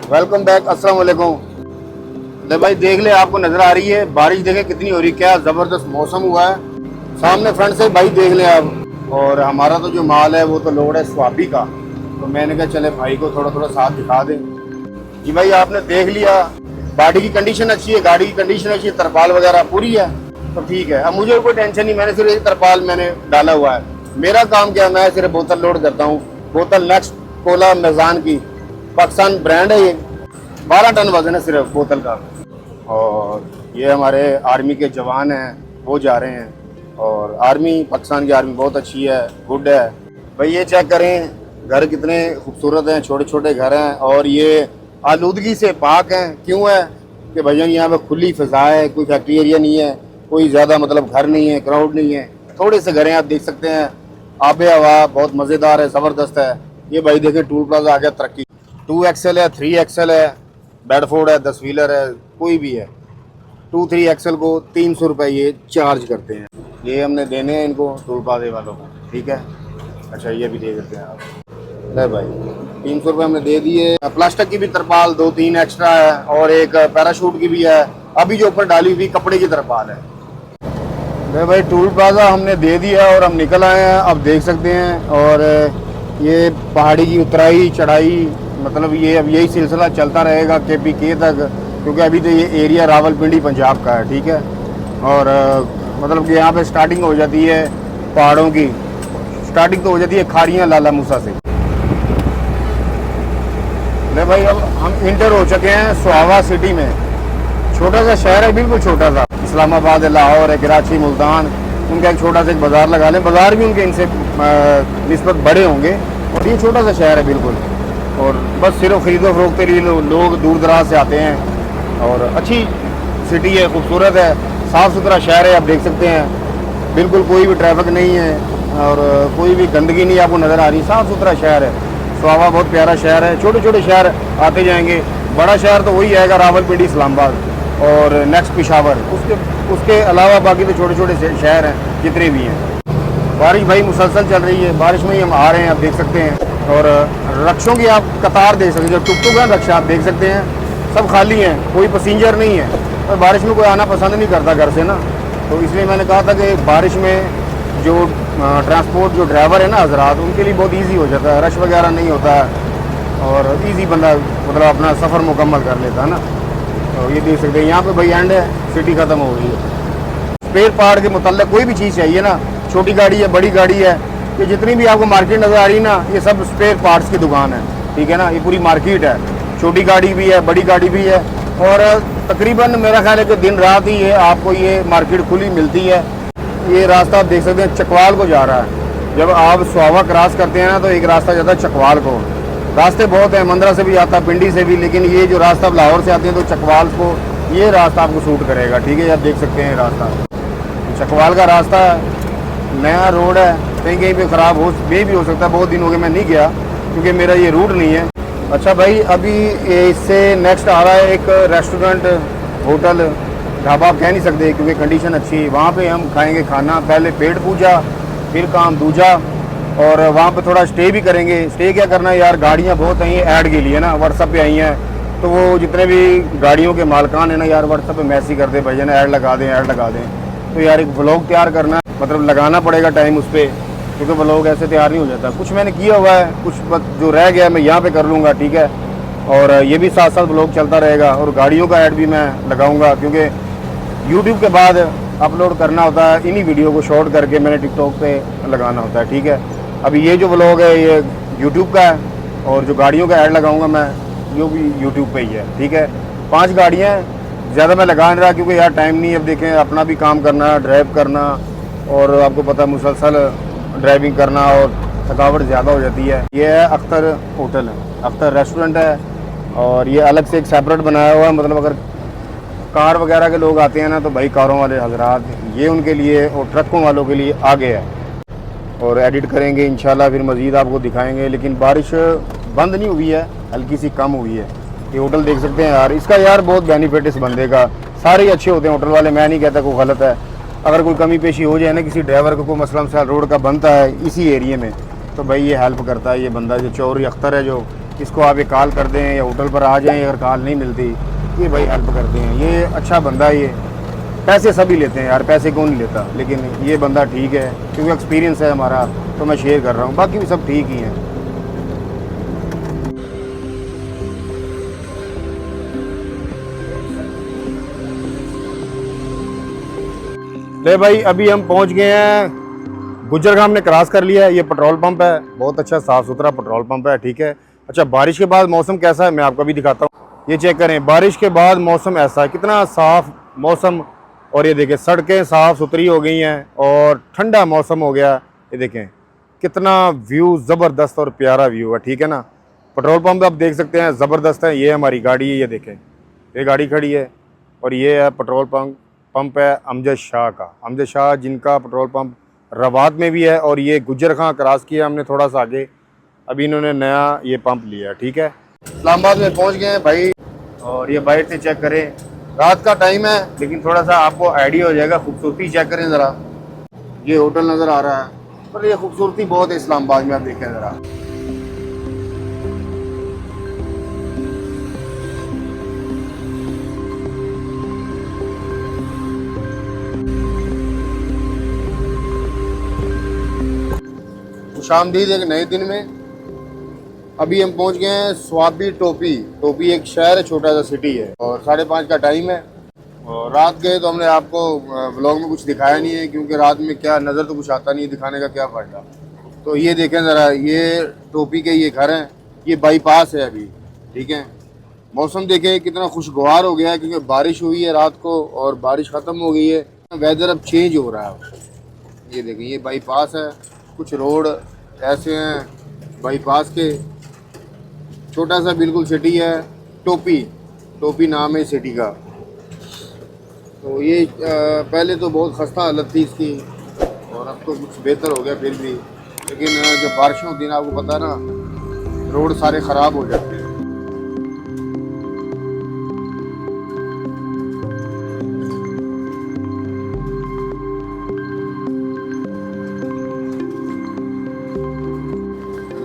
Welcome back. अस्सलाम वालेकुम। ले भाई देख ले, आपको नजर आ रही है बारिश, देखें कितनी हो रही है, क्या जबरदस्त मौसम हुआ है। सामने फ्रंट से भाई देख ले आप। और हमारा तो जो माल है वो तो लोड है स्वाबी का, तो मैंने कहा चले भाई को थोड़ा थोड़ा साथ दिखा दें। जी भाई आपने देख लिया, गाड़ी की कंडीशन अच्छी है, गाड़ी की कंडीशन अच्छी है, तरपाल वगैरह पूरी है, तो ठीक है। अब मुझे कोई टेंशन नहीं, मैंने सिर्फ एक तरपाल मैंने डाला हुआ है। मेरा काम क्या है, मैं सिर्फ बोतल लोड करता हूँ। बोतल नेक्स्ट कोला मेजान की, पाकिस्तान ब्रांड है ये। 12 टन वजन है सिर्फ बोतल का। और ये हमारे आर्मी के जवान हैं, वो जा रहे हैं। और आर्मी, पाकिस्तान की आर्मी बहुत अच्छी है, गुड है भाई। ये चेक करें, घर कितने खूबसूरत हैं, छोटे छोटे घर हैं और ये आलूदगी से पाक हैं। क्यों है कि भैया यहाँ पे खुली फिजा है, कोई फैक्ट्री एरिया नहीं है, कोई ज़्यादा मतलब घर नहीं है, क्राउड नहीं है, थोड़े से घर हैं। आप देख सकते हैं, आबे हवा बहुत मज़ेदार है, ज़बरदस्त है। ये भाई देखें, टूल प्लाजा आ गया तरक्की। 2XL है, 3XL है, बेडफोर्ड है, 10 व्हीलर है, कोई भी है। 2-3XL को 300 रुपये ये चार्ज करते हैं। ये हमने देने हैं इनको टूल प्लाजे वालों को, ठीक है। अच्छा ये भी दे देते हैं आप, ले भाई 300 रुपये हमने दे दिए। प्लास्टिक की भी तरपाल 2-3 एक्स्ट्रा है और एक पैराशूट की भी है। अभी जो ऊपर डाली हुई कपड़े की तरपाल है। ले भाई टूल प्लाजा हमने दे दिया और हम निकल आए हैं, अब देख सकते हैं। और ये पहाड़ी की उतराई चढ़ाई, मतलब ये अब यही सिलसिला चलता रहेगा KPK तक, क्योंकि अभी तो ये एरिया रावलपिंडी पंजाब का है, ठीक है। और मतलब कि यहाँ पे स्टार्टिंग हो जाती है पहाड़ों की, स्टार्टिंग तो हो जाती है खारियाँ लाला मूसा से। ले भाई अब हम इंटर हो चुके हैं सुहावा सिटी में। छोटा सा शहर है, बिल्कुल छोटा सा। इस्लामाबाद है, लाहौर है, कराची, मुल्तान, उनका एक छोटा सा एक बाज़ार लगा लें। बाज़ार भी उनके इनसे निस्बत बड़े होंगे और ये छोटा सा शहर है बिल्कुल। और बस सिर्फ खरीदो फरोख्त के लिए लोग दूर दराज से आते हैं। और अच्छी सिटी है, खूबसूरत है, साफ़ सुथरा शहर है। आप देख सकते हैं बिल्कुल कोई भी ट्रैफिक नहीं है और कोई भी गंदगी नहीं आपको नज़र आ रही, साफ़ सुथरा शहर है। सुहावा बहुत प्यारा शहर है। छोटे छोटे शहर आते जाएंगे, बड़ा शहर तो वही आएगा रावलपिंडी, इस्लामाबाद और नेक्स्ट पेशावर। उसके अलावा बाकी तो छोटे छोटे शहर हैं जितने भी हैं। बारिश भाई मुसलसल चल रही है, बारिश में ही हम आ रहे हैं, आप देख सकते हैं। और रक्षों की आप कतार देख सकते हैं, जो टुक है रक्षा आप देख सकते हैं, सब खाली हैं, कोई पैसेंजर नहीं है। और बारिश में कोई आना पसंद नहीं करता घर से ना, तो इसलिए मैंने कहा था कि बारिश में जो ट्रांसपोर्ट जो ड्राइवर है ना हजरात, उनके लिए बहुत ईजी हो जाता है, रश वगैरह नहीं होता है और ईजी बंदा मतलब अपना सफ़र मुकम्मल कर लेता है ना। तो ये देख सकते हैं यहाँ पे भाई एंड है, सिटी ख़त्म हो गई है। स्पेयर पार्ट के मुतल्लिक़ कोई भी चीज़ चाहिए ना, छोटी गाड़ी है, बड़ी गाड़ी है, ये जितनी भी आपको मार्केट नज़र आ रही है ना, ये सब स्पेयर पार्ट्स की दुकान है, ठीक है ना। ये पूरी मार्केट है, छोटी गाड़ी भी है, बड़ी गाड़ी भी है। और तकरीबन मेरा ख्याल है कि दिन रात ही ये आपको ये मार्केट खुली मिलती है। ये रास्ता आप देख सकते हैं चकवाल को जा रहा है। जब आप सुहावा क्रॉस करते हैं ना, तो एक रास्ता जाता है चकवाल को। रास्ते बहुत हैं, मंदरा से भी आता है, पिंडी से भी, लेकिन ये जो रास्ता आप लाहौर से आते हैं तो चकवाल को, ये रास्ता आपको सूट करेगा, ठीक है। आप देख सकते हैं रास्ता, चकवाल का रास्ता नया रोड है, कहीं कहीं पे ख़राब हो भी हो सकता है। बहुत दिन हो गए मैं नहीं गया क्योंकि मेरा ये रूट नहीं है। अच्छा भाई अभी इससे नेक्स्ट आ रहा है एक रेस्टोरेंट, होटल, ढाबा आप कह नहीं सकते क्योंकि कंडीशन अच्छी है। वहाँ पे हम खाएंगे खाना, पहले पेट पूजा फिर काम दूजा, और वहाँ पे थोड़ा स्टे भी करेंगे। स्टे क्या करना है यार, गाड़ियाँ बहुत आई हैं ऐड के लिए ना, व्हाट्सअप पे आई हैं, तो वो जितने भी गाड़ियों के मालकान हैं ना यार, व्हाट्सअप पे मैसेज कर दे भैया ना ऐड लगा दें, ऐड लगा दें। तो यार एक व्लॉग तैयार करना है, मतलब लगाना पड़ेगा टाइम उस पर, क्योंकि व्लॉग ऐसे तैयार नहीं हो जाता। कुछ मैंने किया हुआ है, कुछ जो रह गया मैं यहाँ पे कर लूँगा, ठीक है। और ये भी साथ साथ व्लॉग चलता रहेगा और गाड़ियों का ऐड भी मैं लगाऊंगा, क्योंकि यूट्यूब के बाद अपलोड करना होता है, इन्हीं वीडियो को शॉर्ट करके मैंने टिकटॉक पे लगाना होता है, ठीक है। अभी ये जो व्लॉग है ये यूट्यूब का है और जो गाड़ियों का ऐड लगाऊंगा मैं, जो भी यूट्यूब पे ही है, ठीक है। 5 गाड़ियाँ, ज़्यादा मैं लगा नहीं रहा क्योंकि यार टाइम नहीं है। अब देखें अपना भी काम करना, ड्राइव करना, और आपको पता है मुसलसल ड्राइविंग करना और थकावट ज़्यादा हो जाती है। ये है अख्तर होटल है, अख्तर रेस्टोरेंट है, और ये अलग से एक सेपरेट बनाया हुआ है। मतलब अगर कार वगैरह के लोग आते हैं ना, तो भाई कारों वाले हजरात ये उनके लिए, और ट्रकों वालों के लिए आगे है। और एडिट करेंगे इंशाल्लाह, फिर मज़ीद आपको दिखाएंगे। लेकिन बारिश बंद नहीं हुई है, हल्की सी कम हुई है। ये होटल देख सकते हैं यार, इसका यार बहुत बेनिफिट इस बंदे का। सारे ही अच्छे होते हैं होटल वाले, मैं नहीं कहता कोई गलत है। अगर कोई कमी पेशी हो जाए ना, किसी ड्राइवर को कोई मसला मसाला रोड का बनता है इसी एरिया में, तो भाई ये हेल्प करता है ये बंदा। जो चौधरी अख्तर है जो इसको आप एक कॉल कर दें या होटल पर आ जाएं, अगर कॉल नहीं मिलती ये भाई हेल्प करते हैं। ये अच्छा बंदा है, ये पैसे सभी लेते हैं यार, पैसे कौन नहीं लेता, लेकिन ये बंदा ठीक है क्योंकि एक्सपीरियंस है हमारा, तो मैं शेयर कर रहा हूँ। बाकी भी सब ठीक ही हैं। ले भाई अभी हम पहुंच गए हैं गुजरगाम, ने क्रॉस कर लिया है। ये पेट्रोल पंप है, बहुत अच्छा साफ़ सुथरा पेट्रोल पंप है, ठीक है। अच्छा, बारिश के बाद मौसम कैसा है मैं आपको भी दिखाता हूँ। ये चेक करें, बारिश के बाद मौसम ऐसा है, कितना साफ़ मौसम। और ये देखें सड़कें साफ़ सुथरी हो गई हैं और ठंडा मौसम हो गया। ये देखें कितना व्यू ज़बरदस्त और प्यारा व्यू है, ठीक है ना। पेट्रोल पंप आप देख सकते हैं ज़बरदस्त है। ये हमारी गाड़ी है, ये देखें ये गाड़ी खड़ी है और ये है पेट्रोल पंप है अमजद शाह का। अमजद शाह जिनका पेट्रोल पंप रवात में भी है और ये गुजर खां क्रॉस किया हमने थोड़ा सा आगे, अभी इन्होंने नया ये पंप लिया है, ठीक है। इस्लामाबाद में पहुंच गए हैं भाई, और ये बाइट से चेक करें, रात का टाइम है लेकिन थोड़ा सा आपको आइडिया हो जाएगा। खूबसूरती चेक करें ज़रा, ये होटल नज़र आ रहा है, पर ये खूबसूरती बहुत है इस्लामाबाद में, आप देखें ज़रा। खुशामदीद एक नए दिन में। अभी हम पहुंच गए हैं स्वाबी टोपी। टोपी एक शहर है, छोटा सा सिटी है, और 5:30 का टाइम है। और रात गए तो हमने आपको व्लॉग में कुछ दिखाया नहीं है, क्योंकि रात में क्या नज़र तो कुछ आता नहीं है, दिखाने का क्या फ़ायदा। तो ये देखें ज़रा, ये टोपी के ये घर हैं, ये बाईपास है अभी, ठीक है। मौसम देखें कितना खुशगवार हो गया है, क्योंकि बारिश हुई है रात को और बारिश ख़त्म हो गई है, वेदर अब चेंज हो रहा है। ये देखें ये बाईपास है, कुछ रोड ऐसे हैं बाईपास के। छोटा सा बिल्कुल सिटी है, टोपी नाम है सिटी का। तो ये पहले तो बहुत खस्ता हालत थी इसकी, और अब तो कुछ बेहतर हो गया फिर भी, लेकिन जब बारिशें होती हैं ना, आपको पता है ना, रोड सारे ख़राब हो जाते हैं।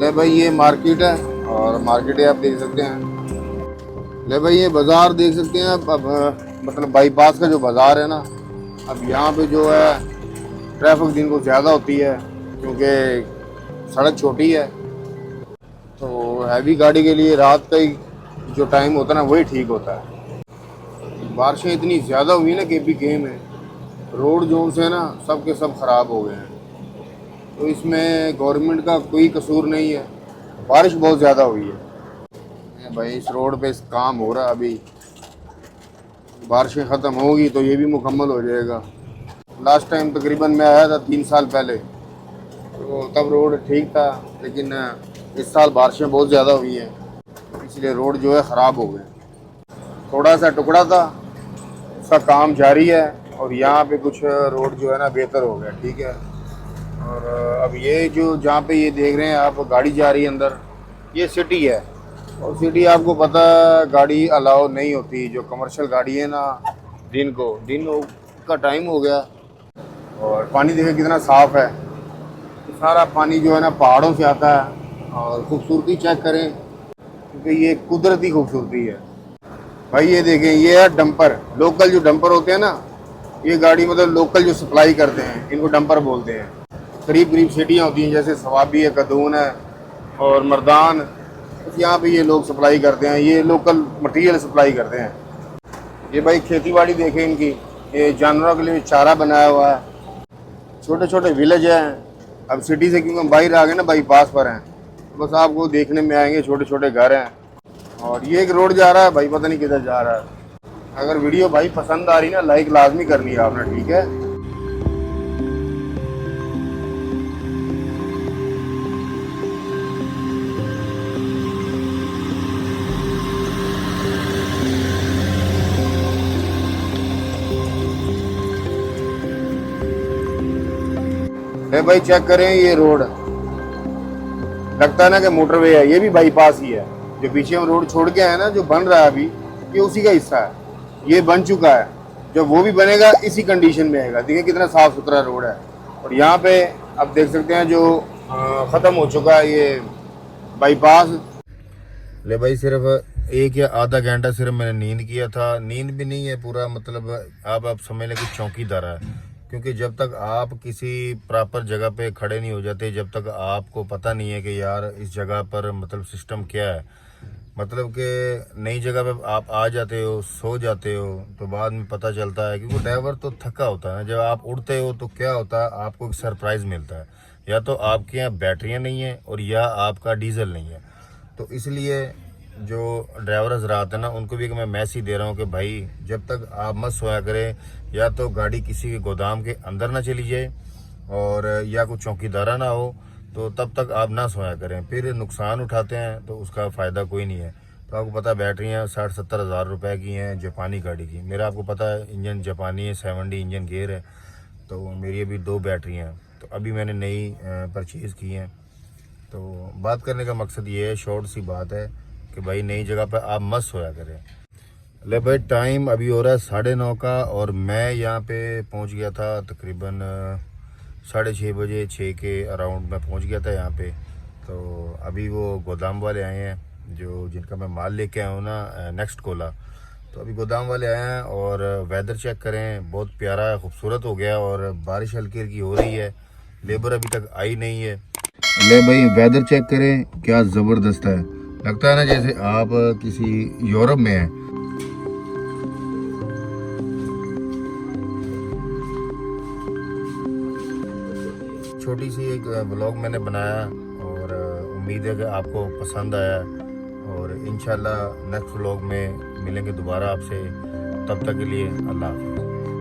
ले भाई ये मार्केट है, और मार्केट आप देख सकते हैं। ले भाई ये बाज़ार देख सकते हैं अब मतलब बाईपास का जो बाज़ार है ना, अब यहाँ पे जो है ट्रैफिक दिन को ज़्यादा होती है, क्योंकि सड़क छोटी है। तो हैवी गाड़ी के लिए रात का ही जो टाइम होता है ना, वही ठीक होता है। बारिशें इतनी ज़्यादा हुई ना KPK में, रोड जोन से ना सब के सब ख़राब हो गए हैं। तो इसमें गवर्नमेंट का कोई कसूर नहीं है, बारिश बहुत ज़्यादा हुई है भाई। इस रोड पे काम हो रहा है, अभी बारिशें ख़त्म होगी तो ये भी मुकम्मल हो जाएगा। लास्ट टाइम तकरीबन मैं आया था 3 साल पहले, तो तब रोड ठीक था, लेकिन इस साल बारिशें बहुत ज़्यादा हुई हैं, इसलिए रोड जो है ख़राब हो गए। थोड़ा सा टुकड़ा था, उसका काम जारी है, और यहाँ पे कुछ रोड जो है ना बेहतर हो गया, ठीक है। और अब ये जो जहाँ पे ये देख रहे हैं आप, गाड़ी जा रही है अंदर, ये सिटी है, और सिटी आपको पता है गाड़ी अलाउ नहीं होती, जो कमर्शियल गाड़ी है ना, दिन का टाइम हो गया। और पानी देखें कितना साफ़ है, सारा पानी जो है ना पहाड़ों से आता है। और खूबसूरती चेक करें, क्योंकि ये कुदरती खूबसूरती है भाई। ये देखें ये है डंपर, लोकल जो डंपर होते हैं ना, ये गाड़ी मतलब लोकल जो सप्लाई करते हैं, इनको डंपर बोलते हैं। करीब सिटियाँ होती हैं, जैसे सवाबी है, कदून है और मर्दान, यहाँ पे ये लोग सप्लाई करते हैं, ये लोकल मटेरियल सप्लाई करते हैं। ये भाई खेती बाड़ी देखें इनकी, ये जानवरों के लिए चारा बनाया हुआ है, छोटे छोटे विलेज हैं। अब सिटी से क्योंकि हम बाहर आ गए ना, बाईपास पर हैं, तो बस आपको देखने में आएंगे छोटे छोटे घर हैं। और ये एक रोड जा रहा है भाई, पता नहीं किधर जा रहा है। अगर वीडियो भाई पसंद आ रही ना, लाइक लाजमी करनी है आपने, ठीक है। भाई चेक करें ये रोड, लगता है ना कि मोटरवे है, ये भी बाईपास ही है। जो पीछे हम रोड छोड़ के आए ना, जो बन रहा है अभी, ये उसी का हिस्सा है, ये बन चुका है। जब वो भी बनेगा इसी कंडीशन में आएगा। देखिए कितना साफ सुथरा रोड है। और यहाँ पे आप देख सकते हैं जो ख़त्म हो चुका है ये बाईपास। ले भाई सिर्फ 1 या आधा घंटा सिर्फ मैंने नींद किया था, नींद भी नहीं है पूरा, मतलब आप समझ लें कि चौकीदार है। क्योंकि जब तक आप किसी प्रॉपर जगह पे खड़े नहीं हो जाते, जब तक आपको पता नहीं है कि यार इस जगह पर मतलब सिस्टम क्या है, मतलब कि नई जगह पे आप आ जाते हो, सो जाते हो, तो बाद में पता चलता है। क्योंकि ड्राइवर तो थका होता है, जब आप उड़ते हो तो क्या होता है, आपको एक सरप्राइज़ मिलता है, या तो आपके यहाँ बैटरियाँ नहीं है और या आपका डीजल नहीं है। तो इसलिए जो ड्राइवर हजरात है ना, उनको भी मैं मैसेज दे रहा हूँ कि भाई जब तक आप मत सोया करें, या तो गाड़ी किसी के गोदाम के अंदर ना चली जाए और या कोई चौकीदारा ना हो, तो तब तक आप ना सोया करें। फिर नुकसान उठाते हैं तो उसका फ़ायदा कोई नहीं है। तो आपको पता है बैटरियाँ 60-70 हज़ार रुपये की हैं जापानी गाड़ी की। मेरा आपको पता है इंजन जापानी है, 70 इंजन गेयर है, तो मेरी अभी 2 बैटरियाँ हैं, तो अभी मैंने नई परचेज़ की हैं। तो बात करने का मकसद ये है, शॉर्ट सी बात है कि भाई नई जगह पर आप मत सोया करें। ले भाई टाइम अभी हो रहा है 9:30 का, और मैं यहाँ पे पहुँच गया था तकरीबन 6:30 बजे, 6 के अराउंड मैं पहुँच गया था यहाँ पे। तो अभी वो गोदाम वाले आए हैं जो जिनका मैं माल लेके आया हूँ ना, नेक्स्ट कोला। तो अभी गोदाम वाले आए हैं और वेदर चेक करें, बहुत प्यारा खूबसूरत हो गया और बारिश हल्की हल्की हो रही है। लेबर अभी तक आई नहीं है। ले भाई वेदर चेक करें, क्या ज़बरदस्त है, लगता है ना जैसे आप किसी यूरोप में हैं। छोटी सी एक व्लॉग मैंने बनाया और उम्मीद है कि आपको पसंद आया, और इंशाल्लाह नेक्स्ट व्लॉग में मिलेंगे दोबारा आपसे। तब तक के लिए अल्लाह हाफ़िज़।